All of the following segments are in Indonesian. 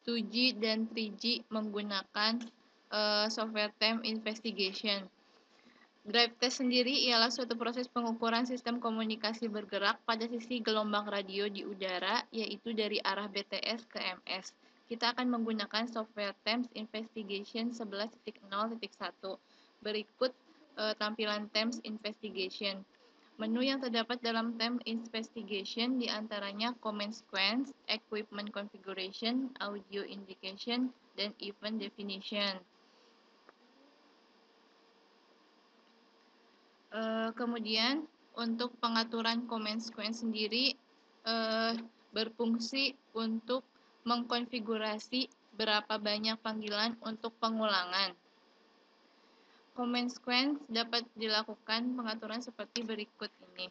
2G dan 3G menggunakan software time investigation. Drive test sendiri ialah suatu proses pengukuran sistem komunikasi bergerak pada sisi gelombang radio di udara, yaitu dari arah BTS ke MS. Kita akan menggunakan software Temps Investigation 11.0.1. Berikut tampilan Temps Investigation. Menu yang terdapat dalam Temps Investigation diantaranya Command Sequence, Equipment Configuration, Audio Indication, dan Event Definition. Kemudian untuk pengaturan Command Sequence sendiri berfungsi untuk mengkonfigurasi berapa banyak panggilan untuk pengulangan. Command Sequence dapat dilakukan pengaturan seperti berikut ini.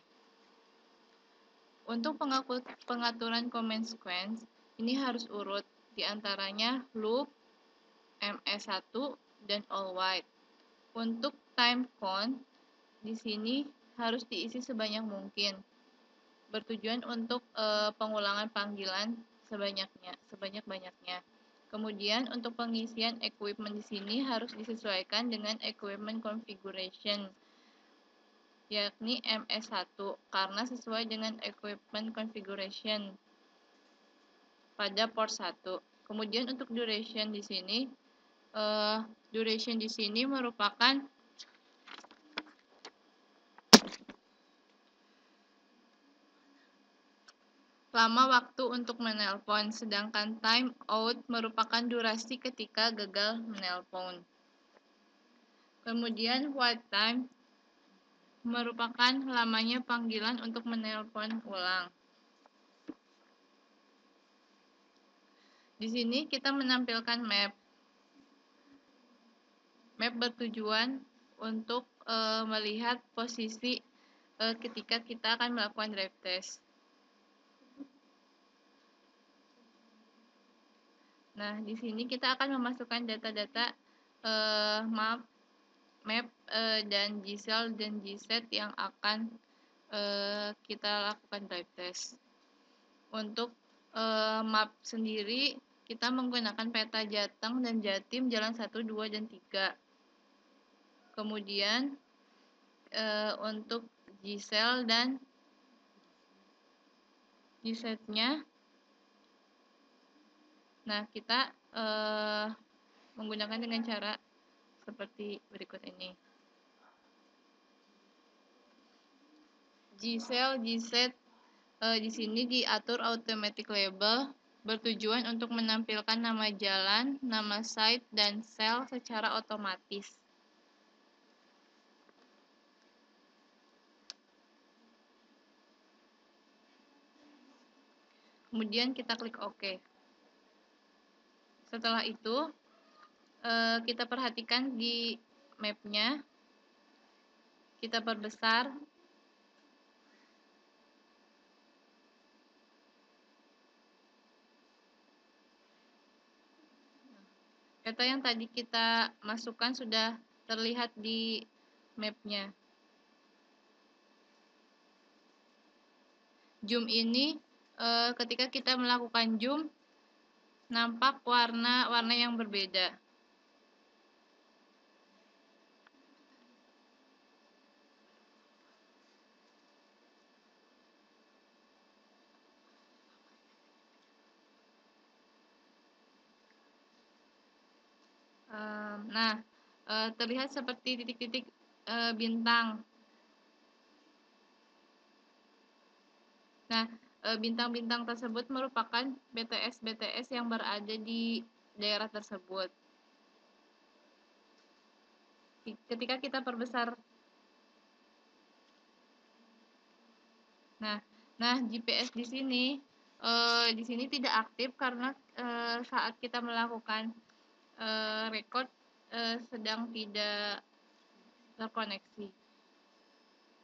Untuk pengaturan Command Sequence, ini harus urut, diantaranya loop, MS1, dan all white. Untuk time count, di sini harus diisi sebanyak mungkin, bertujuan untuk pengulangan panggilan sebanyak-banyaknya. Kemudian untuk pengisian equipment di sini harus disesuaikan dengan equipment configuration, yakni MS1, karena sesuai dengan equipment configuration pada port 1. Kemudian untuk duration di sini merupakan lama waktu untuk menelpon, sedangkan time out merupakan durasi ketika gagal menelpon. Kemudian wait time merupakan lamanya panggilan untuk menelpon ulang. Di sini kita menampilkan map. Map bertujuan untuk melihat posisi ketika kita akan melakukan drive test. Nah, di sini kita akan memasukkan data-data map, dan G-cell dan G-set yang akan kita lakukan drive test. Untuk map sendiri, kita menggunakan peta Jateng dan Jatim jalan 1, 2, dan 3. Kemudian untuk G-cell dan G-setnya, nah kita menggunakan dengan cara seperti berikut ini. G-cell, G-set di sini diatur automatic label, bertujuan untuk menampilkan nama jalan, nama site, dan sel secara otomatis. Kemudian kita klik OK. Setelah itu, kita perhatikan di mapnya, kita perbesar. Peta yang tadi kita masukkan sudah terlihat di mapnya. Zoom ini, ketika kita melakukan zoom, nampak warna yang berbeda. Nah, terlihat seperti titik-titik bintang. Nah, bintang-bintang tersebut merupakan BTS-BTS yang berada di daerah tersebut. Ketika kita perbesar, nah GPS di sini tidak aktif karena saat kita melakukan record sedang tidak terkoneksi.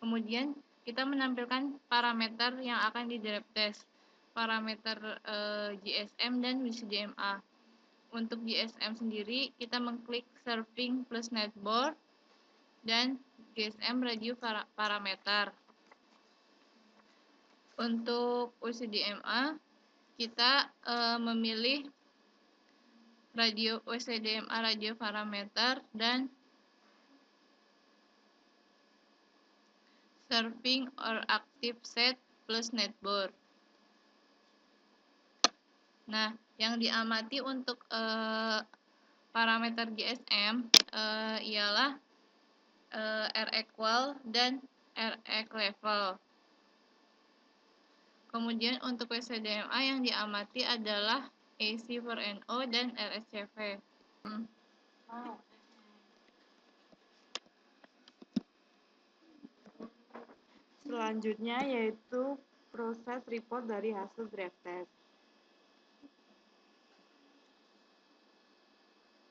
Kemudian kita menampilkan parameter yang akan di drive test, parameter GSM dan WCDMA. Untuk GSM sendiri kita mengklik Serving plus Netboard dan GSM radio parameter. Untuk WCDMA kita memilih radio WCDMA radio parameter, dan serving or active set plus netboard. Nah, yang diamati untuk parameter GSM ialah R equal dan R level. Kemudian untuk WCDMA yang diamati adalah AC per NO dan RSCV. Selanjutnya yaitu proses report dari hasil draft test.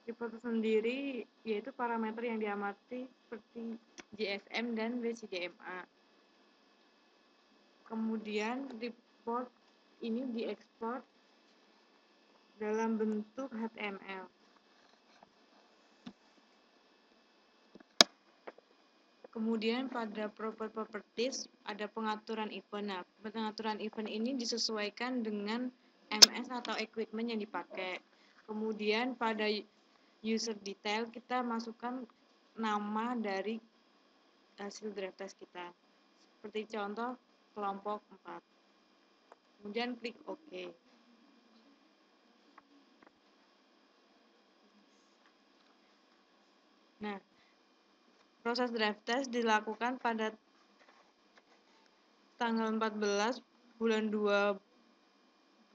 Report sendiri yaitu parameter yang diamati seperti GSM dan WCDMA. Kemudian report ini diekspor dalam bentuk HTML. Kemudian pada properties ada pengaturan event. Nah, pengaturan event ini disesuaikan dengan MS atau equipment yang dipakai. Kemudian pada user detail kita masukkan nama dari hasil draft test kita. Seperti contoh kelompok 4. Kemudian klik OK. Nah, proses draft test dilakukan pada tanggal 14 bulan 12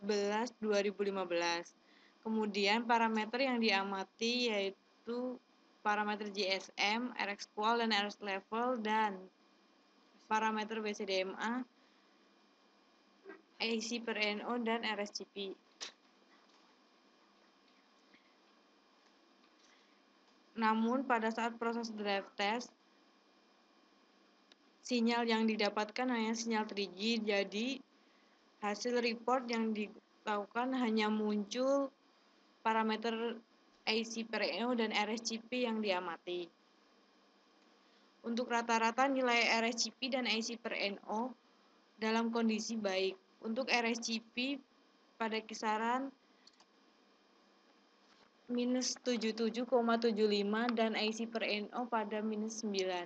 2015. Kemudian parameter yang diamati yaitu parameter GSM, RX Qual dan RX Level, dan parameter WCDMA, AC per NO dan RSCP. Namun pada saat proses draft test sinyal yang didapatkan hanya sinyal 3G, jadi hasil report yang dilakukan hanya muncul parameter AC per NO dan RSCP yang diamati. Untuk rata-rata nilai RSCP dan AC per NO dalam kondisi baik. Untuk RSCP pada kisaran minus 77,75 dan AC per NO pada minus 9.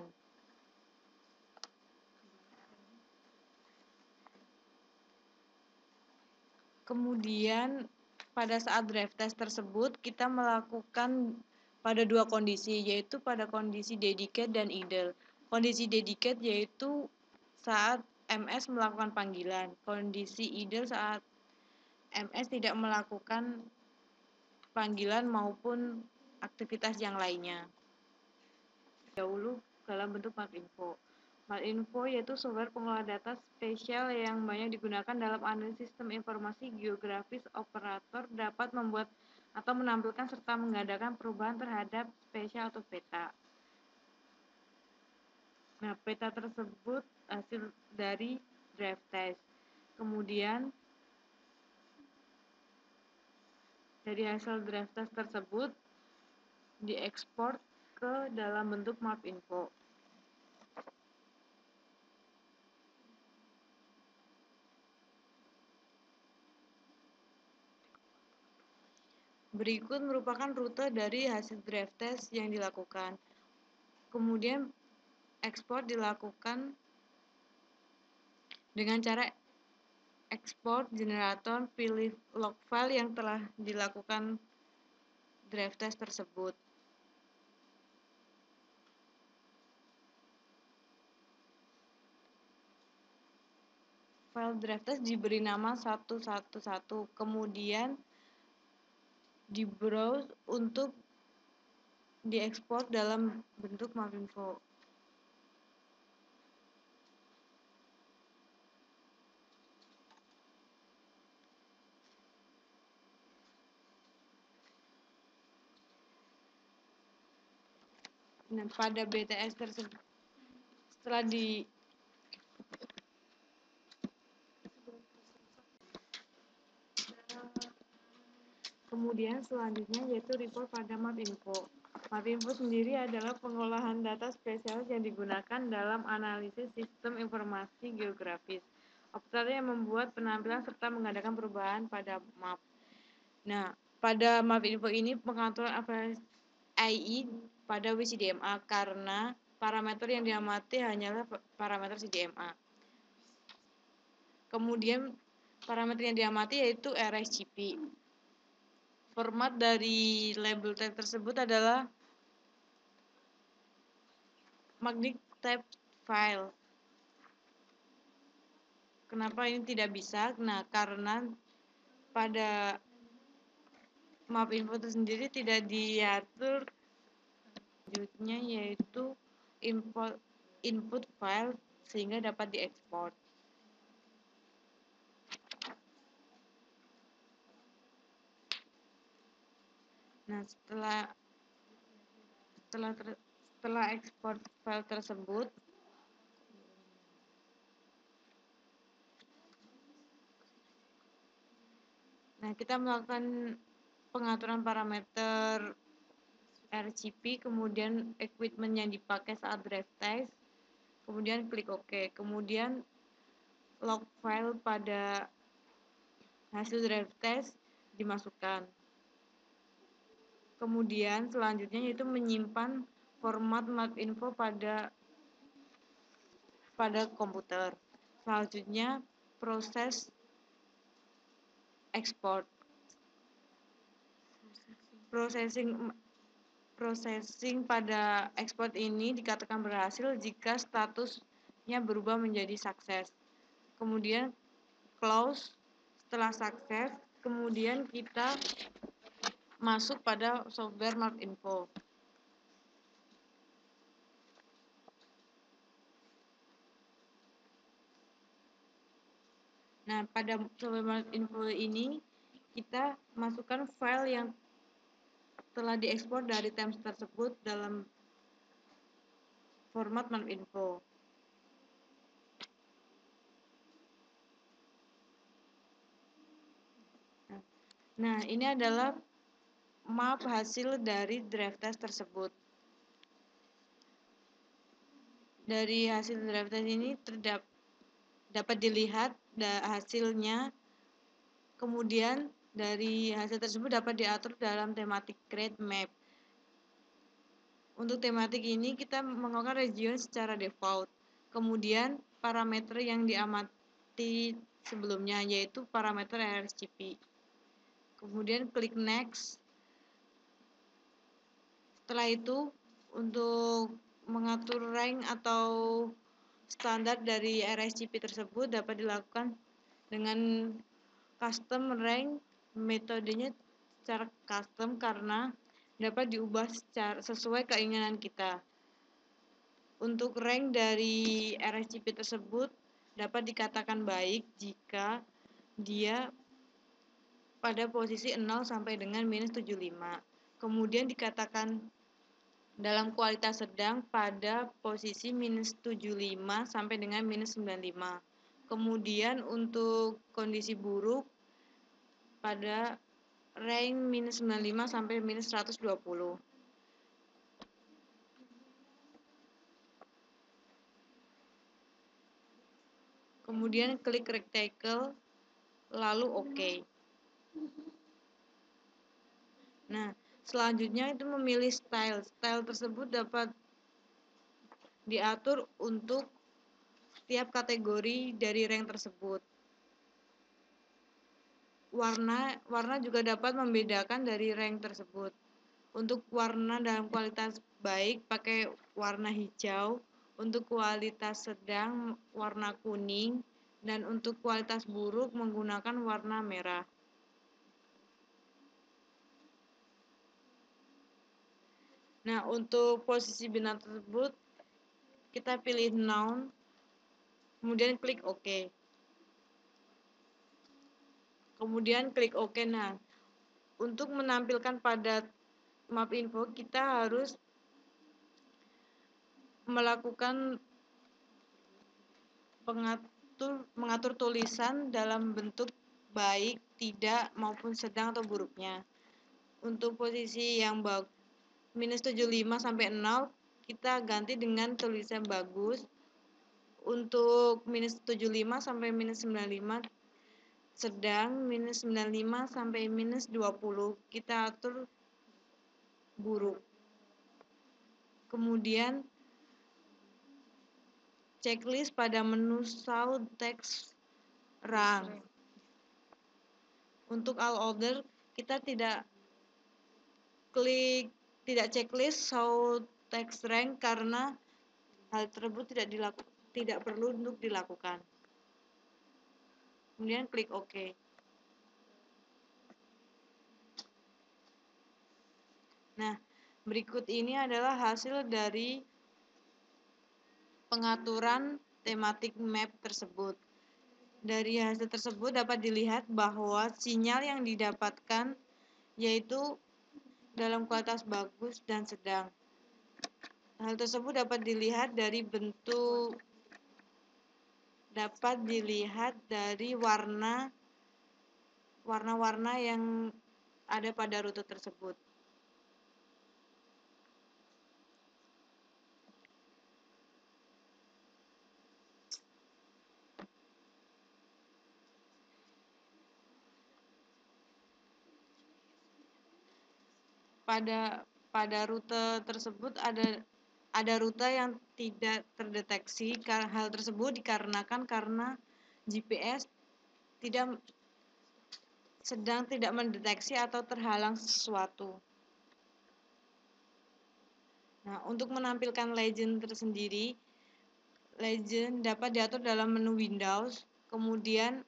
Kemudian pada saat draft test tersebut kita melakukan pada dua kondisi, yaitu pada kondisi dedicate dan idle. Kondisi dedicate yaitu saat MS melakukan panggilan, kondisi idle saat MS tidak melakukan panggilan maupun aktivitas yang lainnya. Dahulu dalam bentuk MapInfo. MapInfo yaitu software pengolah data spesial yang banyak digunakan dalam analisis sistem informasi geografis. Operator dapat membuat atau menampilkan serta mengadakan perubahan terhadap spesial atau peta. Nah, peta tersebut hasil dari draft test. Kemudian dari hasil draft test tersebut diekspor ke dalam bentuk MapInfo. Berikut merupakan rute dari hasil draft test yang dilakukan. Kemudian ekspor dilakukan dengan cara ekspor generator pilih log file yang telah dilakukan draft test tersebut. File draft test diberi nama 111, kemudian di browse untuk diekspor dalam bentuk MapInfo. Nah, pada BTS tersebut setelah kemudian selanjutnya yaitu report pada MapInfo. MapInfo sendiri adalah pengolahan data spesial yang digunakan dalam analisis sistem informasi geografis. Operator yang membuat penampilan serta mengadakan perubahan pada map. Nah, Pada map info ini pengaturan AI pada WCDMA karena parameter yang diamati hanyalah parameter CDMA. Kemudian parameter yang diamati yaitu RSGP. Format dari label tag tersebut adalah magnetic type file. Kenapa ini tidak bisa? Nah, karena pada map info itu sendiri tidak diatur selanjutnya yaitu input file sehingga dapat diekspor. Nah, setelah ekspor file tersebut, nah kita melakukan pengaturan parameter RGB, kemudian equipment yang dipakai saat drive test, kemudian klik OK, kemudian log file pada hasil drive test dimasukkan. Kemudian selanjutnya yaitu menyimpan format map info pada komputer. Selanjutnya proses ekspor. Processing pada ekspor ini dikatakan berhasil jika statusnya berubah menjadi sukses. Kemudian close setelah sukses, kemudian kita masuk pada software map info. Nah, pada software map info ini kita masukkan file yang telah diekspor dari TIMES tersebut dalam format map info. Nah, ini adalah map hasil dari drive test tersebut. Dari hasil drive test ini dapat dilihat hasilnya. Kemudian dari hasil tersebut dapat diatur dalam tematik create map. Untuk tematik ini kita menggunakan region secara default. Kemudian parameter yang diamati sebelumnya yaitu parameter RSGP. Kemudian klik next. Setelah itu untuk mengatur rank atau standar dari RSGP tersebut dapat dilakukan dengan custom rank. Metodenya secara custom karena dapat diubah sesuai keinginan kita. Untuk rank dari RSGP tersebut dapat dikatakan baik jika dia pada posisi 0 sampai dengan minus 75. Kemudian dikatakan dalam kualitas sedang pada posisi minus 75 sampai dengan minus 95. Kemudian untuk kondisi buruk pada rank minus 95 sampai minus 120. Kemudian klik rectangle lalu OK. Nah, selanjutnya itu memilih style. Style tersebut dapat diatur untuk setiap kategori dari rank tersebut. Warna juga dapat membedakan dari rank tersebut. Untuk warna dalam kualitas baik pakai warna hijau, untuk kualitas sedang warna kuning, dan untuk kualitas buruk menggunakan warna merah. Nah, untuk posisi bintang tersebut kita pilih noun, kemudian klik OK. Kemudian klik OK. Nah, untuk menampilkan pada map info kita harus melakukan mengatur tulisan dalam bentuk baik, tidak, maupun sedang atau buruknya. Untuk posisi yang minus 75 sampai 0 kita ganti dengan tulisan bagus. Untuk minus 75 sampai minus 95 sedang minus 95 sampai minus 20 kita atur buruk. Kemudian checklist pada menu show text rank. Untuk all order kita tidak checklist show text rank karena hal tersebut tidak perlu untuk dilakukan. Kemudian klik OK. Nah, berikut ini adalah hasil dari pengaturan thematic map tersebut. Dari hasil tersebut dapat dilihat bahwa sinyal yang didapatkan yaitu dalam kualitas bagus dan sedang. Hal tersebut dapat dilihat dari warna-warna yang ada pada rute tersebut. Pada rute tersebut ada rute yang tidak terdeteksi. Hal tersebut dikarenakan karena GPS sedang tidak mendeteksi atau terhalang sesuatu. Nah, untuk menampilkan legend tersendiri, legend dapat diatur dalam menu Windows, kemudian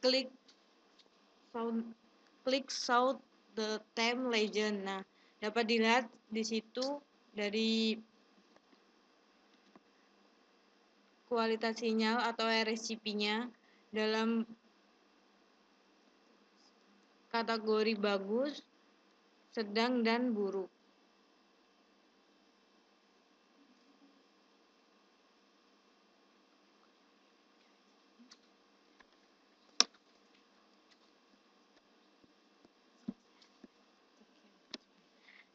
klik show the theme legend. Nah, dapat dilihat di situ dari kualitas sinyal atau RSCP-nya dalam kategori bagus, sedang, dan buruk.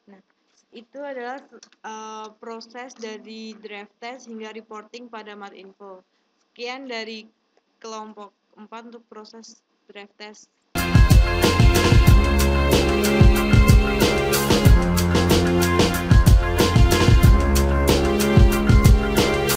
Nah, itu adalah proses dari draft test hingga reporting pada Matinfo. Sekian dari kelompok 4 untuk proses draft test.